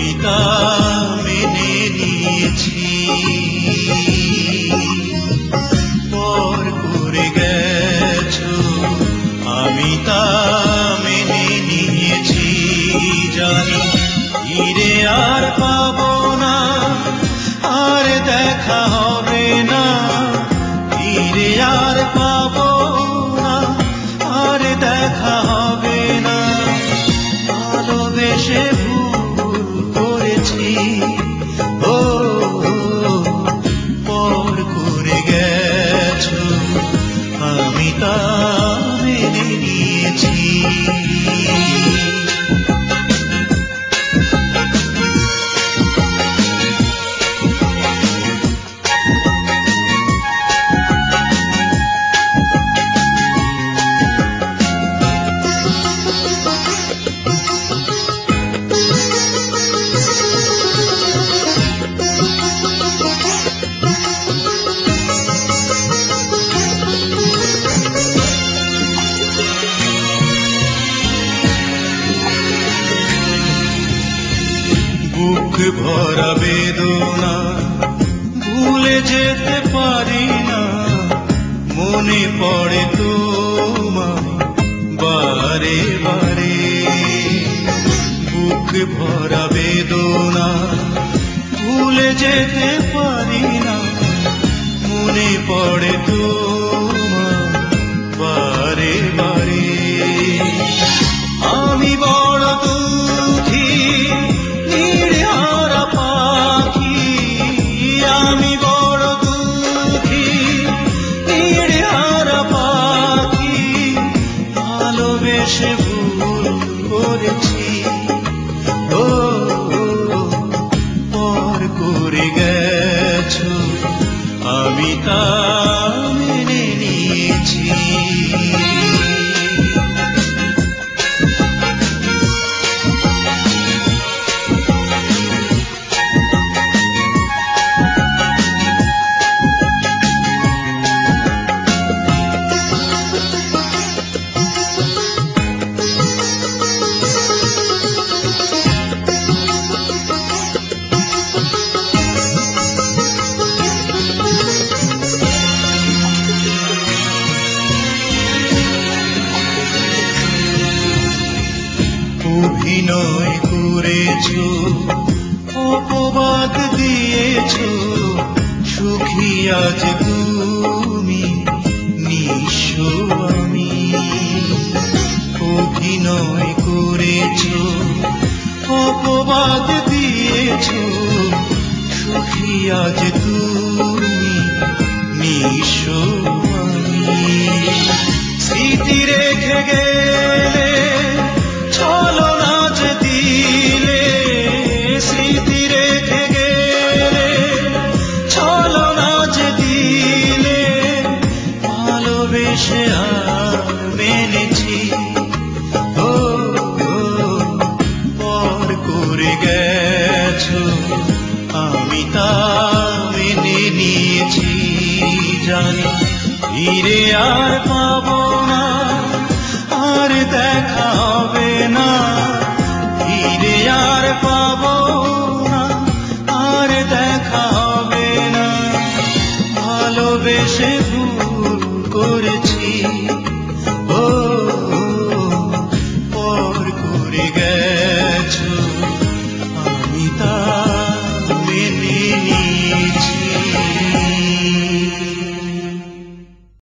তুমি তা মেনে নিয়েছি, পর করে গেছো আমি তা মেনে নিয়েছি। জানি ফিরে আর পাবো না, আর দেখা হবে না, ফিরে আর পাবো না, আর দেখা হবে না। ভালোবেসে ভুল করেছি, ও পর করে গেছো আমি তা মেনে নিয়েছি। বুক ভরা বেদনা ভুলে যেতে পারি না, মনে পড়ে তোমায় বারে বারে। বুক ভরা বেদনা ভুলে যেতে পারি না, মনে পড়ে তোমায় বারে বারে। আমি বড় দুঃখী নির্হারা পাখি, আমি বড় দুঃখী নির্হারা পাখি, ভালোবেসে ভুল করেছি, ও পর করে গেছো আমি তা মেনে নিয়েছি। অভিনয় করেছো, অপবাদ দিয়েছো, সুখী আজ তুমি, নিঃস্ব আমি। অভিনয় করেছো, অপবাদ দিয়েছো, সুখী আজ তুমি, নিঃস্ব আমি। স্মৃতি রেখে গেলে ছলনা যে দিলে, স্মৃতি রেখে গেলে ছলনা যে দিলে, ভালোবেসে আর মেনেছি, ও পর করে গেছো আমি তা মেনে নিয়েছি। জানি ফিরে আর পাবো না, আর দেখা হবে না, ফিরে আর পাবো না, আর দেখা হবে না। ভালোবেসে ভুল করেছি, ও পর করে গেছো।